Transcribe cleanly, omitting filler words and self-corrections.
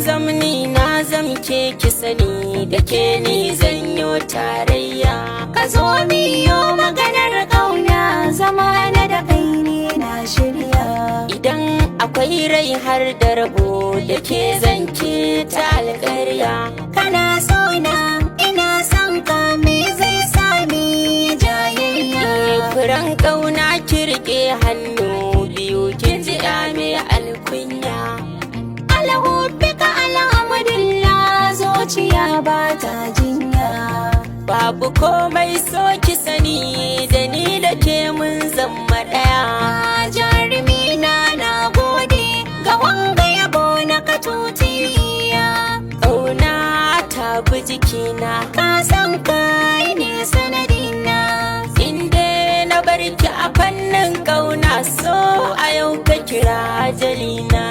zamni na zamke ki sani da ke ni zanyo tarayya. Ka zo miyo maganar ƙauna, zama na da kai ne na shirya. Idan akwai rai har da rabo da ke zanke ta alƙarya. Kana so na ina son ka, me zai sami jayayya? Furen ƙauna ki riƙe hannu biyu ki ji mai alkunya. Alhubbika alhamdulillah, zuciya ba ta jinya. Babu komai so ki sani da ni da ke mun zama ɗaya. Jarumi na gode ga wanga yabo na ka tutiya. Ƙauna ta bi jikina, Ka san kai ne sanadina. inda na barki a fannin ƙauna, so a yau ka kira jalina.